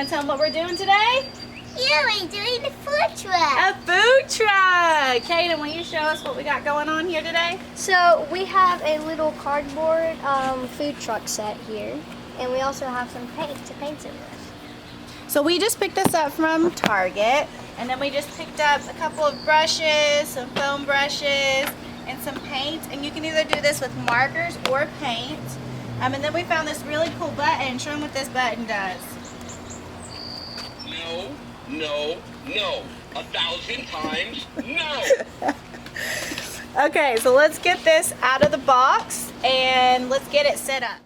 tell them what we're doing today? Yeah, we're doing a food truck. A food truck. Kaden, will you show us what we got going on here today? So we have a little cardboard food truck set here, and we also have some paint to paint it with. So we just picked this up from Target, and then we just picked up a couple of brushes, some foam brushes, and some paint. And you can either do this with markers or paint. And then we found this really cool button. Show them what this button does. No, no, no. 1,000 times no. Okay, so let's get this out of the box and let's get it set up.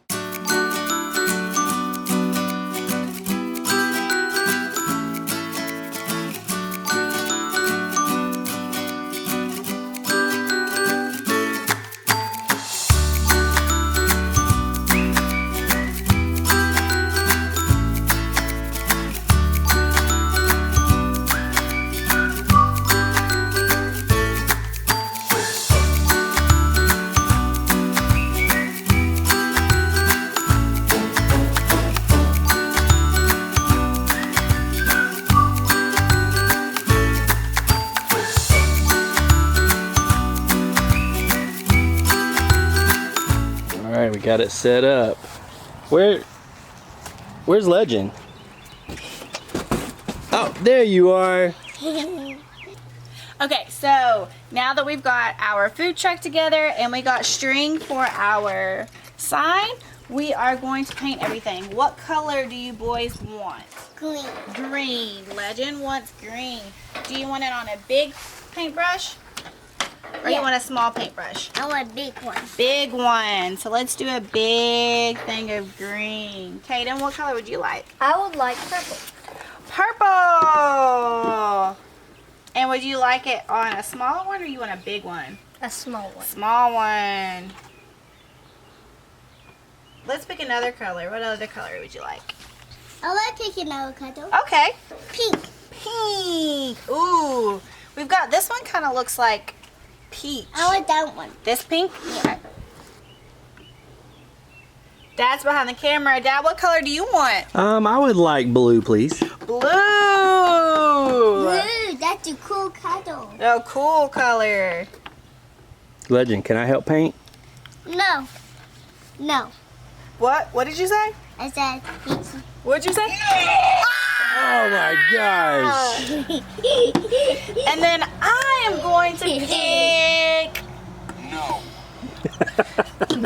Alright, we got it set up. Where's Legend? Oh, there you are. Okay, so now that we've got our food truck together and we got string for our sign, we are going to paint everything. What color do you boys want? Green. Green. Legend wants green. Do you want it on a big paintbrush? Or you want a small paintbrush? I want a big one. Big one. So let's do a big thing of green. Kaden, what color would you like? I would like purple. Purple. And would you like it on a smaller one or you want a big one? A small one. Small one. Let's pick another color. What other color would you like? I want to take an avocado. Okay. Pink. Pink. Ooh. We've got this one kind of looks like peach. I want that one. This pink? Yeah. Dad's behind the camera. Dad, what color do you want? I would like blue, please. Blue. Blue, that's a cool color. Oh, cool color. Legend, can I help paint? No. No. What? What did you say? I said pizza. What'd you say? Oh my gosh. And then I am going to pick. No.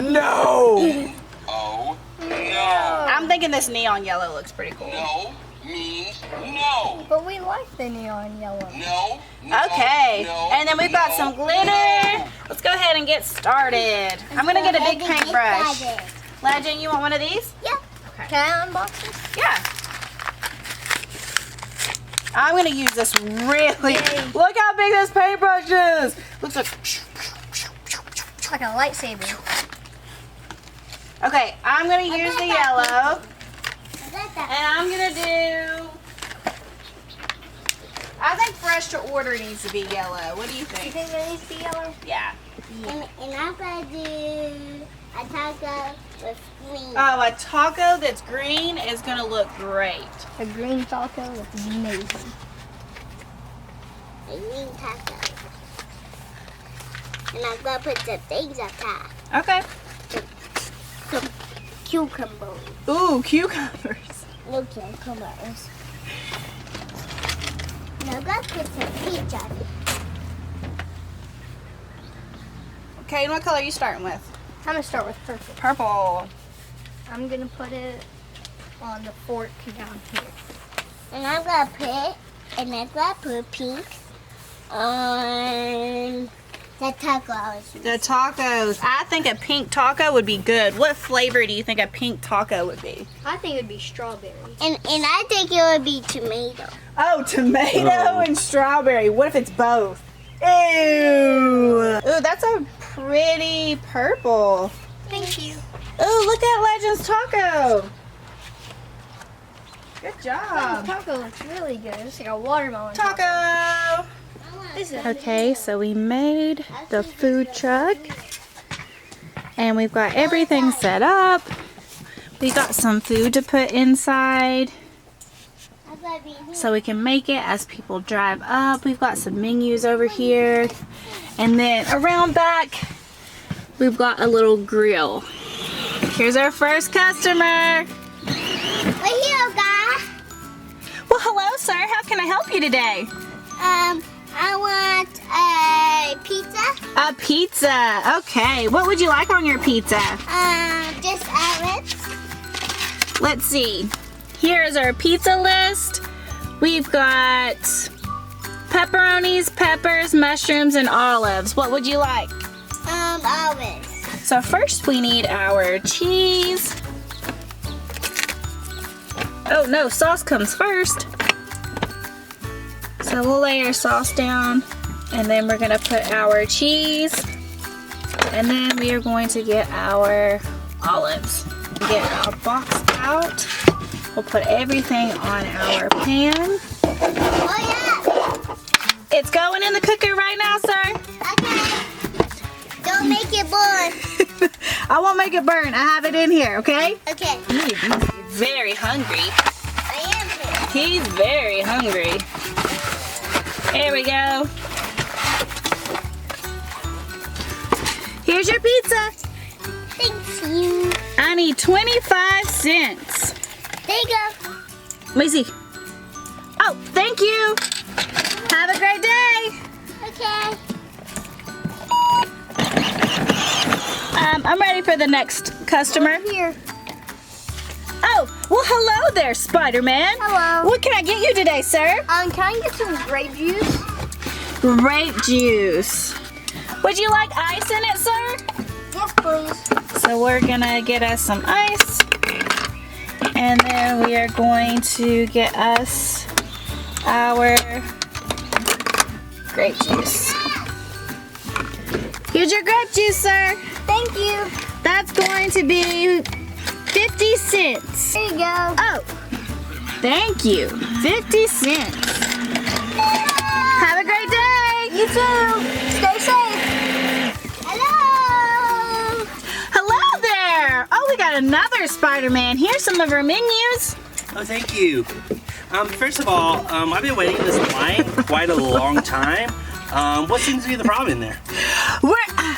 No! Oh, no. I'm thinking this neon yellow looks pretty cool. No means no. But we like the neon yellow. No. No. Okay, No, and then we've got no, some glitter. Let's go ahead and get started. I'm gonna get a big paintbrush. Legend, you want one of these? Yeah. Can I unbox this? Yeah. I'm gonna use this really. Look how big this paintbrush is. Looks like. It's like a lightsaber. Okay, I'm gonna use the yellow, I got that. and I'm gonna do. I think fresh to order needs to be yellow. What do you You think? think it needs to be yellow? Yeah. And I'm going to do a taco with green. Oh, a taco that's green is gonna look great. A green taco looks amazing. A green taco. And I'm going to put the things on top. Okay. Some cucumbers. Ooh, cucumbers. No cucumbers. And I'm going to put some peach on it. Okay, and what color are you starting with? I'm gonna start with purple. Purple. I'm gonna put it on the fork down here. And I'm going to put pink on the taco I was using. The tacos. I think a pink taco would be good. What flavor do you think a pink taco would be? I think it'd be strawberry. And I think it would be tomato. Oh, tomato Oh. and strawberry. What if it's both? Ew. Ooh, that's a pretty purple. Thank you. Ooh, look at Legend's taco. Good This job. taco looks really good. It's like a watermelon Taco. This is Okay, so we made the food truck and we've got everything set up. We got some food to put inside. so we can make it as people drive up. We've got some menus over here. And then around back, we've got a little grill. Here's our first customer. We're here, guys. Well, hello, sir. How can I help you today? I want a pizza. A pizza. Okay. What would you like on your pizza? Just olives. Let's see. Here is our pizza list. We've got pepperonis, peppers, mushrooms, and olives. What would you like? Olives. So first we need our cheese. Oh no, sauce comes first. So we'll lay our sauce down, and then we're gonna put our cheese, and then we are going to get our olives. Get our box out. We'll put everything on our pan. Oh yeah. It's going in the cooker right now, sir. Okay. Don't make it burn. I won't make it burn. I have it in here, okay? Okay. He's very hungry. I am here. He's very hungry. There we go. Here's your pizza. Thanks you. I need 25 cents. There you go. Let me see. Oh, thank you. Have a great day. Okay. I'm ready for the next customer. Here. Oh, well, hello there, Spider-Man. Hello. What can I get you today, sir? Can I get some grape juice? Grape juice. Would you like ice in it, sir? Yes, please. So we're gonna get us some ice, and then we are going to get us our grape juice. Here's your grape juice, sir. Thank you. That's going to be 50 cents. Here you go. Oh, thank you. 50 cents. Have a great day. You too. Stay safe. Hello. Hello there. Oh, we got another Spider-Man. Here's some of our menus. Oh, thank you. First of all, I've been waiting in this line quite a long time. What seems to be the problem in there?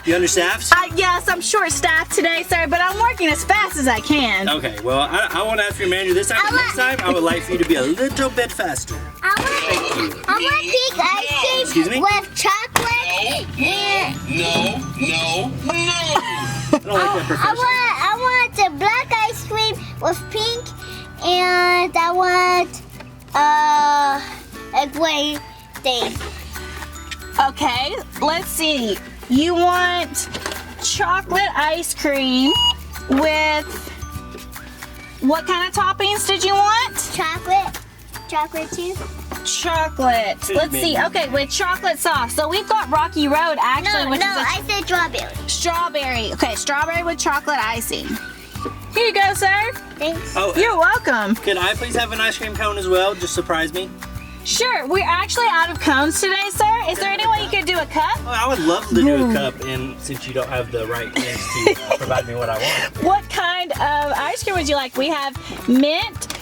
You understaffed? Yes, I'm short-staffed today, sir, but I'm working as fast as I can. Okay, well, I won't ask your manager this time, but next time I would like for you to be a little bit faster. I want pink ice cream Excuse me? with chocolate and No, no, no. I don't like that professional. I want the black ice cream with pink, and I want a gray thing. Okay, let's see. You want chocolate ice cream with what kind of toppings did you want? Chocolate too. Chocolate. Let's see. Okay, with chocolate sauce. So we've got Rocky Road actually, No, which is a I said strawberry. strawberry. Okay, strawberry with chocolate icing. Here you go, sir. Thanks. Oh, You're welcome. could I please have an ice cream cone as well? Just surprise me. Sure, we're actually out of cones today, sir. Is there any way you could do a cup? Oh, I would love to do a cup, and since you don't have the right things to provide me what I want. What kind of ice cream would you like? We have mint.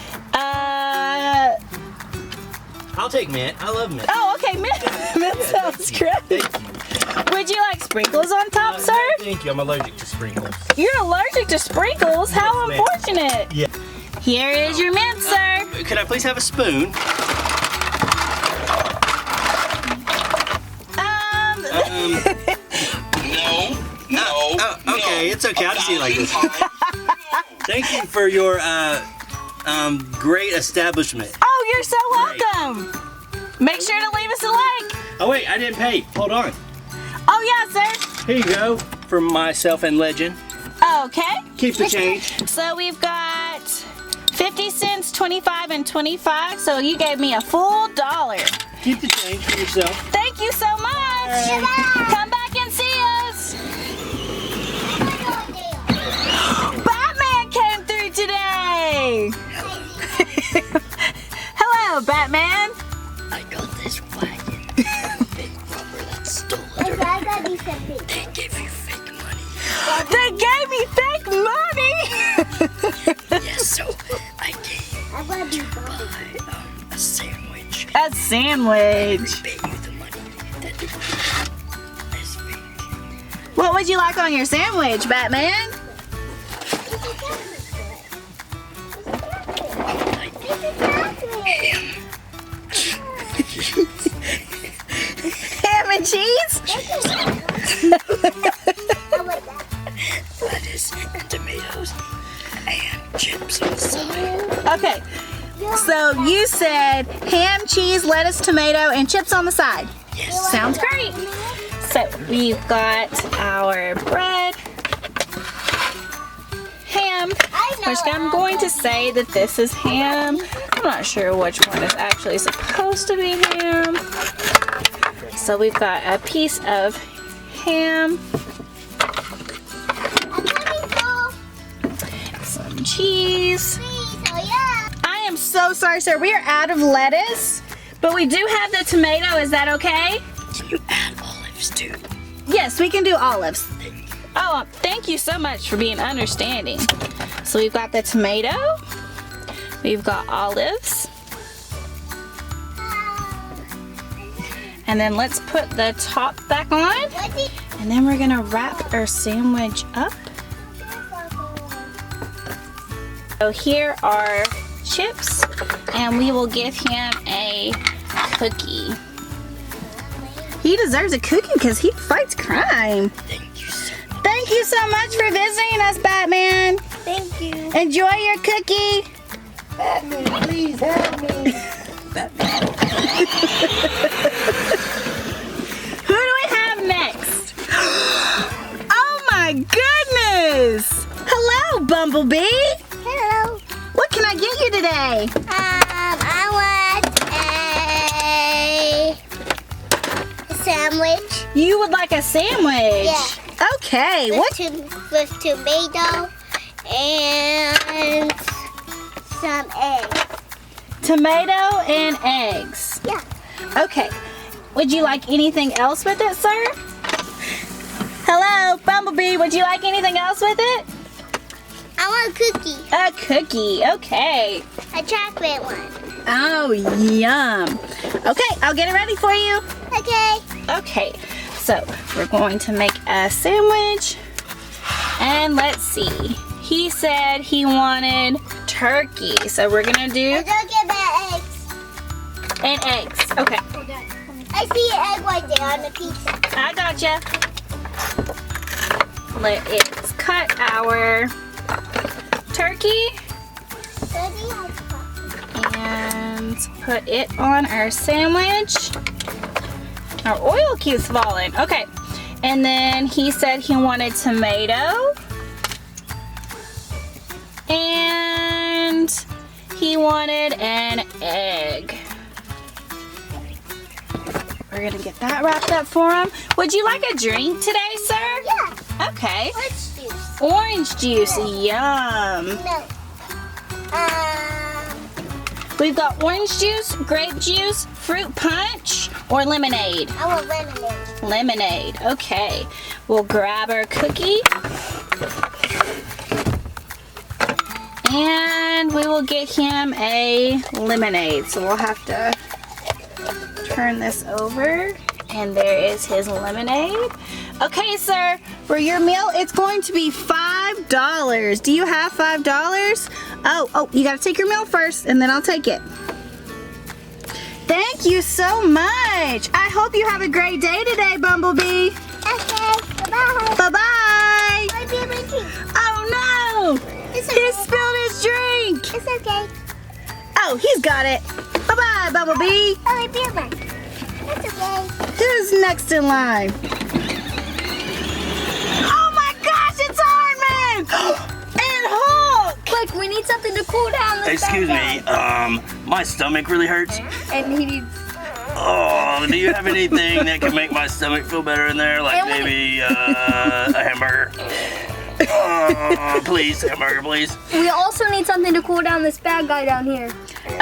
I'll take mint. I love mint. Oh, okay, mint. Mint sounds great. Thank you. Would you like sprinkles on top, sir? Thank you. I'm allergic to sprinkles. You're allergic to sprinkles? How Yes, ma'am. unfortunate. Yeah. Here is your mint, sir. Could I please have a spoon? No, okay, no. it's okay. I'll just eat like this. $1.05. Thank you for your great establishment. Oh, you're so welcome. Make sure to leave us a like. Oh wait, I didn't pay. Hold on. Oh, yeah, sir. Here you go from myself and Legend. Okay. Keep the change. So we've got 50 cents, 25, and 25. So you gave me a full $1. Keep the change for yourself. Thank you so much. Come back and see us. Batman came through today. Hello, Batman. I got this wagon. Big rubber that stole it. Okay, I got these things. They gave you fake money. They gave me fake money. Yes, so I gave I got these. buy a A sandwich. Pay you the money that is fake. What would you like on your sandwich, Batman? Ham and cheese? Lettuce and tomatoes and chips on the side. Okay, so you said ham, cheese, lettuce, tomato, and chips on the side. Yes. Sounds great. So we've got our bread, ham, which I'm going to say that this is ham. I'm not sure which one is actually supposed to be ham. So we've got a piece of ham, some cheese. I am so sorry, sir. We are out of lettuce, but we do have the tomato. Is that okay? Can you add olives too? Yes, we can do olives. Oh, thank you so much for being understanding. So we've got the tomato, we've got olives, and then let's put the top back on, and then we're gonna wrap our sandwich up. So here are chips, and we will give him a cookie. He deserves a cookie because he fights crime. Thank you so much. Thank you so much for visiting us, Batman. Thank you. Enjoy your cookie. Batman, please help me. Batman. Who do we have next? Oh my goodness! Hello, Bumblebee. Hello. What can I get you today? I want a sandwich. You would like a sandwich? Yeah. Okay. What? With tomato and some eggs. Tomato and eggs. Yeah. Okay. Would you like anything else with it, sir? Hello, Bumblebee. Would you like anything else with it? I want a cookie. A cookie. Okay. A chocolate one. Oh, yum. Okay, I'll get it ready for you. Okay. Okay, so we're going to make a sandwich. And let's see. He said he wanted turkey. So we're gonna do Don't get my eggs. and eggs. Okay, I see an egg right there on the pizza. I gotcha. Let's cut our turkey and put it on our sandwich. Our oil keeps falling. Okay, and then he said he wanted tomato and he wanted an egg. We're gonna get that wrapped up for him. Would you like a drink today, sir? Yeah. Okay. Orange juice. Orange juice, yum. No. We've got orange juice, grape juice, fruit punch, or lemonade. I want lemonade. Lemonade, okay. We'll grab our cookie. And we will get him a lemonade. So we'll have to turn this over. And there is his lemonade. Okay, sir, for your meal, it's going to be $5. Do you have $5? Oh, you gotta take your meal first, and then I'll take it. Thank you so much. I hope you have a great day today, Bumblebee. Okay. Bye-bye. Bye-bye. My drink. Oh, no. It's He okay. spilled his drink. It's okay. Oh, he's got it. Bye-bye, Bumblebee. Oh, my beer one. It's okay. Who's next in line? Oh my gosh, it's Iron Man! And Hulk! Quick, we need something to cool down this Excuse bad me, my stomach really hurts. guy. And he needs... Oh, do you have anything that can make my stomach feel better in there? Like And we- maybe a hamburger? Oh, please, hamburger, please. We also need something to cool down this bad guy down here.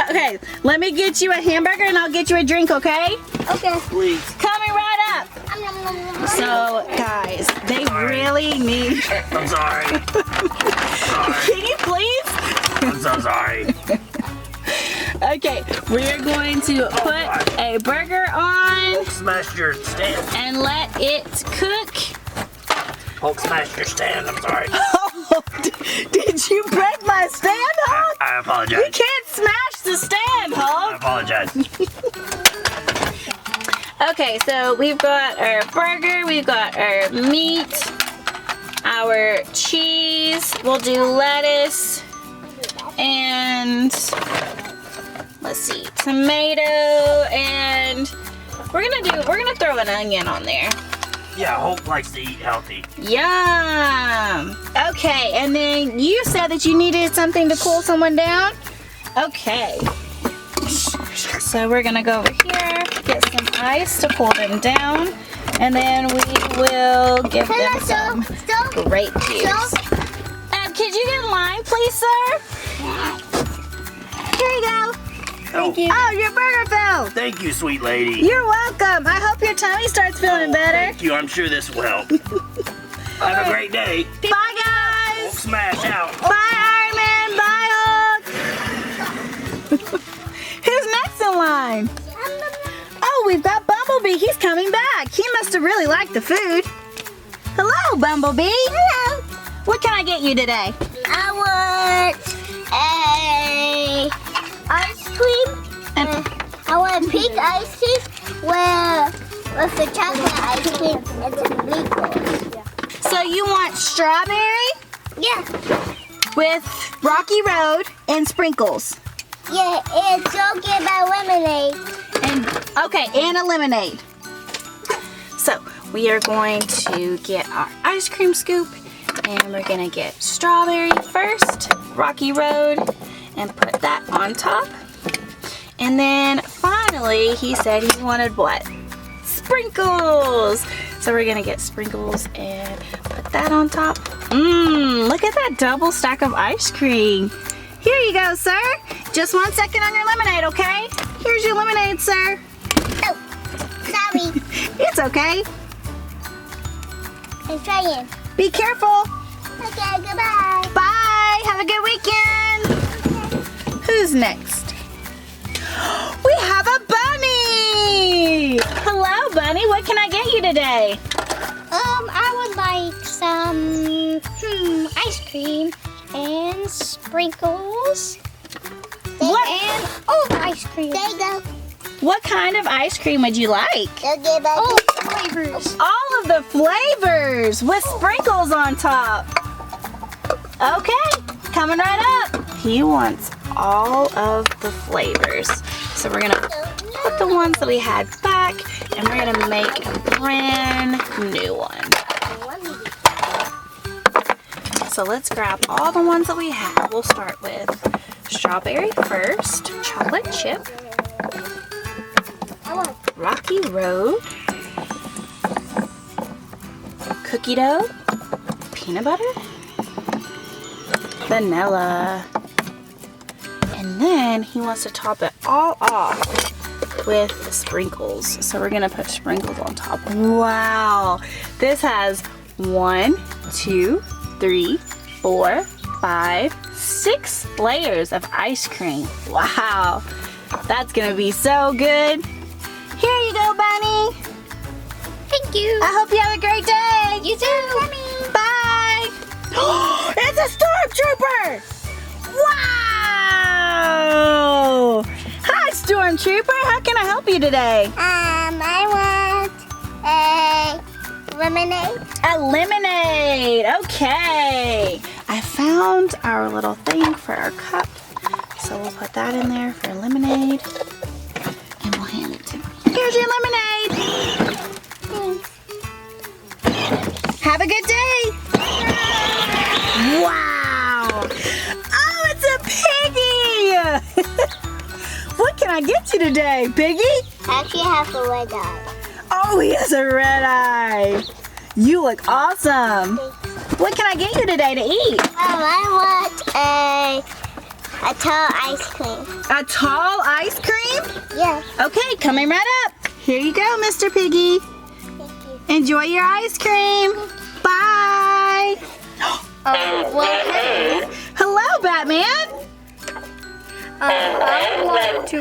Okay, let me get you a hamburger and I'll get you a drink, okay? Okay. Please. Coming right up. So, guys, they really need... I'm sorry. Can you please? I'm so sorry. Okay, we're going to put a burger on Smash your stand. and let it cook. Hulk smashed your stand. I'm sorry. Oh, did you break my stand, Hulk? I apologize. You can't smash the stand, I Hulk. apologize. Okay, so we've got our burger, we've got our meat, our cheese. We'll do lettuce and let's see, tomato, and we're gonna throw an onion on there. Yeah, Hulk likes to eat healthy. Yum. Okay, and then you said that you needed something to cool someone down. Okay. So we're gonna go over here, get some ice to cool them down, and then we will give them some grape juice. Could you get in line, please, sir? Here you go. Thank you. Oh, your burger fell. Thank you, sweet lady. You're welcome. I hope your tummy starts feeling better. Thank you. I'm sure this will help. Have a great day. Bye, Hulk guys. smash out. Bye, Iron Man. Bye, Hulk. Who's next in line? Oh, we've got Bumblebee. He's coming back. He must have really liked the food. Hello, Bumblebee. Hello. What can I get you today? I want a ice cream. I want pink ice cream with the chocolate ice cream and some meatballs. So you want strawberry Yeah. with Rocky Road and sprinkles. Yeah, and don't get my lemonade. And okay, and a lemonade. So we are going to get our ice cream scoop, and we're gonna get strawberry first, Rocky Road, and put that on top. And then finally, he said he wanted what? Sprinkles. So we're gonna get sprinkles and put that on top. Look at that double stack of ice cream. Here you go, sir. Just 1 second on your lemonade, okay? Here's your lemonade, sir. Oh, sorry. It's okay. I'm trying. Be careful. Okay, goodbye. Bye. Have a good weekend. Who's next? We have a bunny. Hello, bunny. What can I get you today? I would like some ice cream and sprinkles. What? And all the ice cream. There you go. What kind of ice cream would you like? Don't get my All flavors. All of the flavors with sprinkles on top. Okay, coming right up. He wants all of the flavors. So we're gonna put the ones that we had back, and we're gonna make a brand new one. So let's grab all the ones that we have. We'll start with strawberry first, chocolate chip, Rocky Road, cookie dough, peanut butter, vanilla, and then he wants to top it all off with sprinkles. So we're gonna put sprinkles on top. Wow, this has 1, 2, 3, 4, 5, 6 layers of ice cream. Wow, that's gonna be so good. Here you go, Bunny. Thank you. I hope you have a great day. You too. Bye. It's a stormtrooper. Wow. Hi, stormtrooper. How can I help you today? I want a lemonade. A lemonade. Okay. I found our little thing for our cup. So we'll put that in there for lemonade. And we'll hand it to him. Here's your lemonade. Thanks. Have a good day. Wow. Oh, it's a piggy. What can I get you today, Piggy? I actually have a red eye. Oh, he has a red eye. You look awesome. What can I get you today to eat? I want a tall ice cream. A tall ice cream? Yeah. Okay, coming right up. Here you go, Mr. Piggy. Thank you. Enjoy your ice cream. Bye. Well, Hello, Batman. I would like to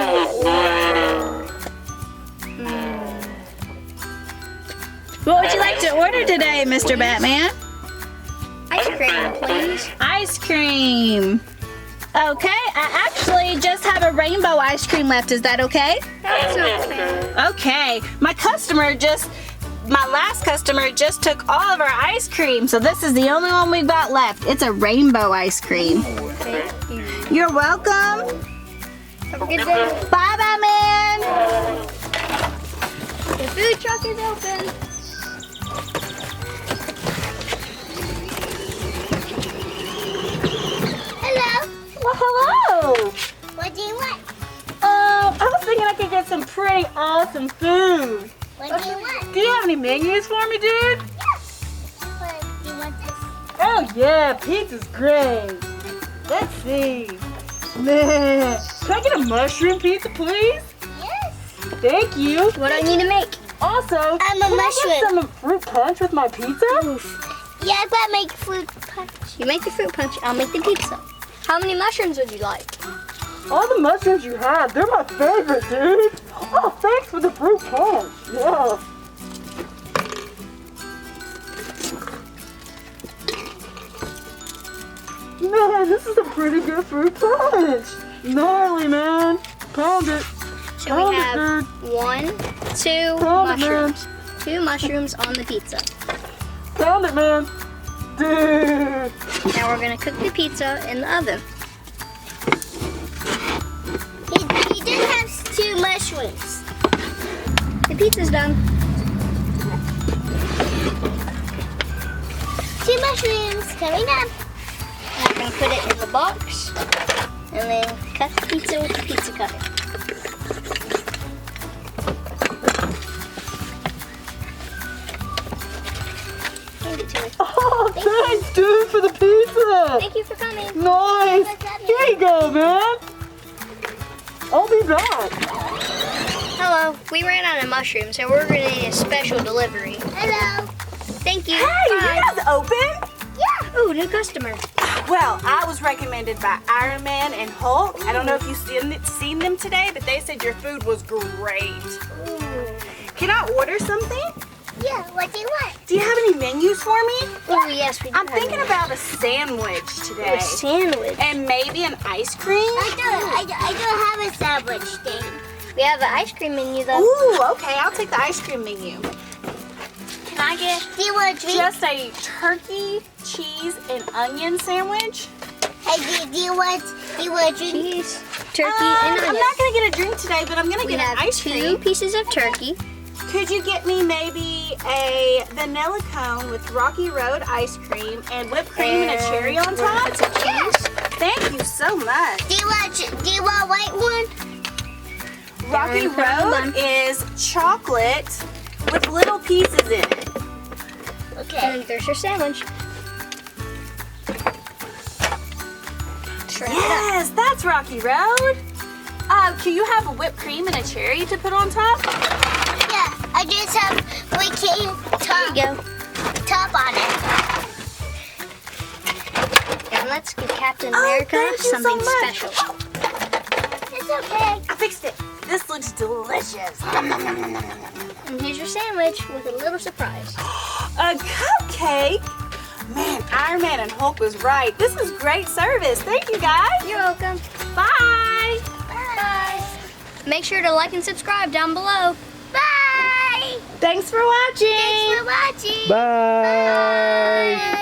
order. What would you like to order today, Mr. Batman? Ice cream, please. Ice cream. Okay, I actually just have a rainbow ice cream left. Is that okay? That's okay. Okay, my last customer just took all of our ice cream, so this is the only one we've got left. It's a rainbow ice cream. Thank you. You're welcome. Have a good day. Bye, Batman. The food truck is open. Hello. Well, hello. What do you want? I was thinking I could get some pretty awesome food. What do you want? Do you have any menus for me, dude? What do you want this? Oh yeah, pizza's great. Let's see. Man, can I get a mushroom pizza, please? Yes. Thank you. What do I need to make? Also, I'm a can I get mushroom. some fruit punch with my pizza? Yeah, I gotta make fruit punch. You make the fruit punch, I'll make the pizza. How many mushrooms would you like? All the mushrooms you have, they're my favorite, dude. Oh, thanks for the fruit punch. Yeah. Man, this is a pretty good fruit punch. Gnarly, man. Pound it. So Pound we it, have dude. 1, 2 Pound it, man. mushrooms. 2 mushrooms on the pizza. Pound it, man. Dude. Now we're gonna cook the pizza in the oven. He just has 2 mushrooms. The pizza's done. 2 mushrooms coming up. And we're gonna put it in the box and then cut the pizza with the pizza cutter. Hand it to me. Oh, thanks, dude, for the pizza. Thank you for coming. Nice. Here you go, man. I'll be back. Hello. We ran out of mushrooms, so we're gonna need a special delivery. Hello. Thank you. Hey, Bye. you guys open? Yeah. Ooh, new customer. Well, I was recommended by Iron Man and Hulk. I don't know if you've seen them today, but they said your food was great. Can I order something? Yeah, what do you want? Do you have any menus for me? Oh, yes, we do. I'm thinking about a sandwich today. a sandwich. And maybe an ice cream? I don't have a sandwich thing. We have an ice cream menu, though. Ooh, okay, I'll take the ice cream menu. Can I get Do you want a drink? just a turkey, cheese, and onion sandwich? Hey, do you want a drink? Cheese, turkey, I'm and onions. not gonna get a drink today, but I'm gonna We get have an ice 2 cream. pieces of turkey. Could you get me maybe a vanilla cone with Rocky Road ice cream and whipped cream and a cherry on top? Put some cheese. Thank you so much. Do you want white one? Rocky Cherry put on Road one. is chocolate with little pieces in it. Okay. And there's your sandwich. Shred it up. Yes, that's Rocky Road. Can you have a whipped cream and a cherry to put on top? Yeah, I just have whipped cream There you go. top on it. And let's give Captain America thank you so something much. special. It's okay. I fixed it. This looks delicious. And here's your sandwich with a little surprise. A cupcake? Man, Iron Man and Hulk was right. This is great service. Thank you, guys. You're welcome. Bye. Bye. Make sure to like and subscribe down below. Bye. Thanks for watching. Thanks for watching. Bye. Bye.